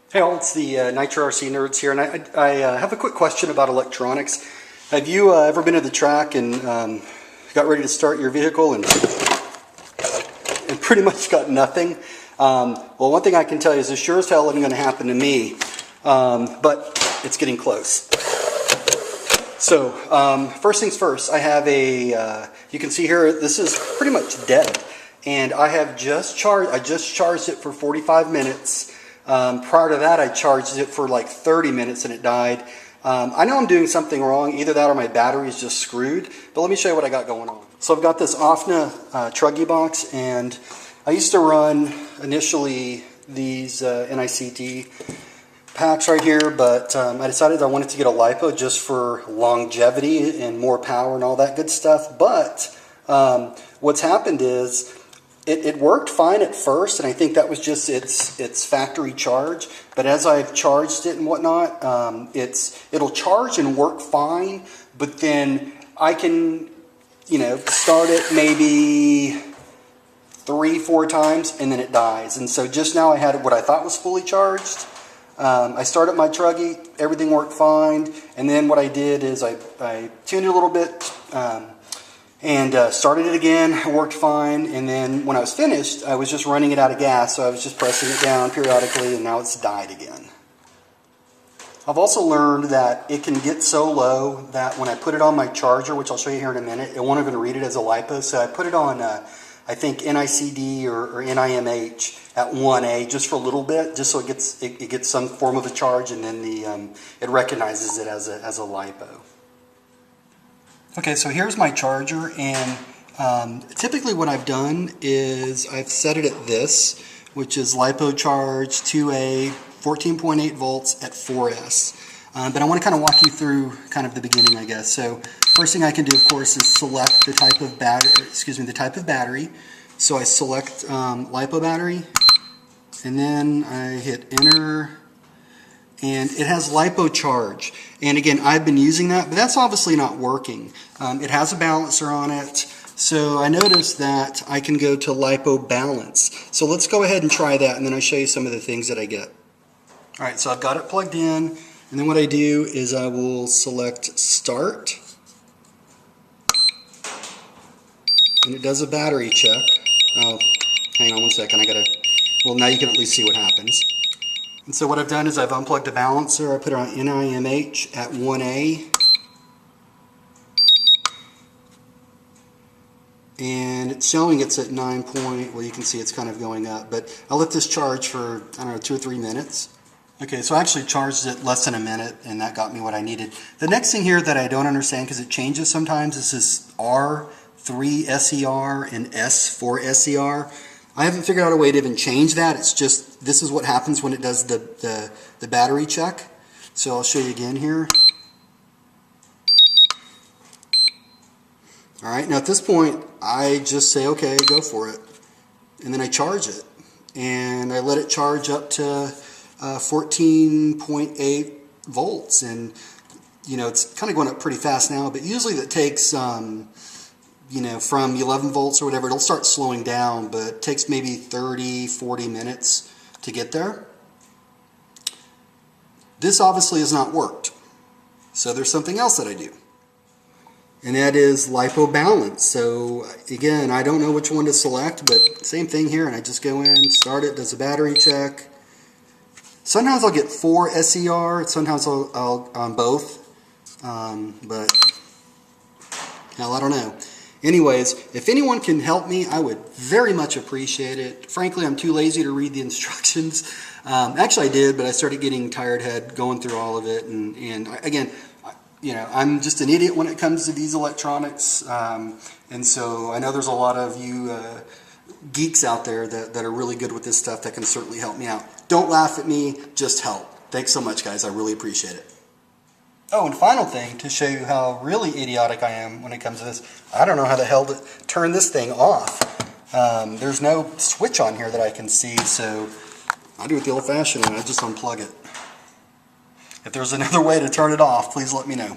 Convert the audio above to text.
Hey all, it's the Nitro RC Nerds here, and I have a quick question about electronics. Have you ever been to the track and got ready to start your vehicle and pretty much got nothing? Well, one thing I can tell you is this sure as hell isn't going to happen to me, but it's getting close. So, first things first, I have a, you can see here, this is pretty much dead, and I have just charged it for 45 minutes. Prior to that, I charged it for like 30 minutes and it died. I know I'm doing something wrong. Either that or my battery is just screwed. But let me show you what I got going on. So I've got this OFNA Truggy box, and I used to run initially these NICT packs right here, but I decided I wanted to get a Lipo just for longevity and more power and all that good stuff. But what's happened is it worked fine at first, and I think that was just its factory charge. But as I've charged it and whatnot, it'll charge and work fine. But then I can, start it maybe 3-4 times, and then it dies. And so just now I had what I thought was fully charged. I started my Truggy, everything worked fine, and then what I did is I tuned it a little bit. And started it again, it worked fine, and then when I was finished, I was just running it out of gas, so I was just pressing it down periodically, and now it's died again. I've also learned that it can get so low that when I put it on my charger, which I'll show you here in a minute, it won't even read it as a Lipo, so I put it on, I think NICD or NIMH at 1A just for a little bit, just so it gets some form of a charge, and then it recognizes it as a Lipo. Okay, so here's my charger, and typically what I've done is I've set it at this, which is Lipo charge 2A, 14.8 volts at 4S. But I want to kind of walk you through kind of the beginning, I guess. So first thing I can do, of course, is select the type of battery. So I select Lipo battery, and then I hit enter. And it has Lipo charge, and again, I've been using that, but that's obviously not working. It has a balancer on it, so I noticed that I can go to Lipo balance. So let's go ahead and try that, and then I'll show you some of the things that I get. Alright, so I've got it plugged in, and then what I do is I will select start, and it does a battery check. Oh, hang on one second, well, now you can at least see what happens. And so what I've done is I've unplugged the balancer, I put it on NIMH at 1A, and it's showing it's at 9 point, well you can see it's kind of going up, but I'll let this charge for, I don't know, 2 or 3 minutes. Okay, so I actually charged it less than a minute, and that got me what I needed. The next thing here that I don't understand, because it changes sometimes, is this R3 SER and S4 SER. I haven't figured out a way to even change that. It's just, this is what happens when it does the battery check. So I'll show you again here. Alright, now at this point, I just say, okay, go for it. And then I charge it. And I let it charge up to 14.8 volts. And, it's kind of going up pretty fast now, but usually that takes from 11 volts or whatever, it'll start slowing down, but it takes maybe 30-40 minutes to get there. This obviously has not worked, so there's something else that I do, and that is Lipo balance. So again, I don't know which one to select, but same thing here, and I just go in, start it, does a battery check. Sometimes I'll get 4 SER, sometimes I'll on both, but hell, I don't know. Anyways, if anyone can help me, I would very much appreciate it. Frankly, I'm too lazy to read the instructions. Actually, I did, but I started getting tired head going through all of it. And again, I'm just an idiot when it comes to these electronics. And so I know there's a lot of you geeks out there that are really good with this stuff that can certainly help me out. Don't laugh at me, just help. Thanks so much, guys. I really appreciate it. Oh, and final thing, to show you how really idiotic I am when it comes to this, I don't know how the hell to turn this thing off. There's no switch on here that I can see, so I do it the old-fashioned way. I just unplug it. If there's another way to turn it off, please let me know.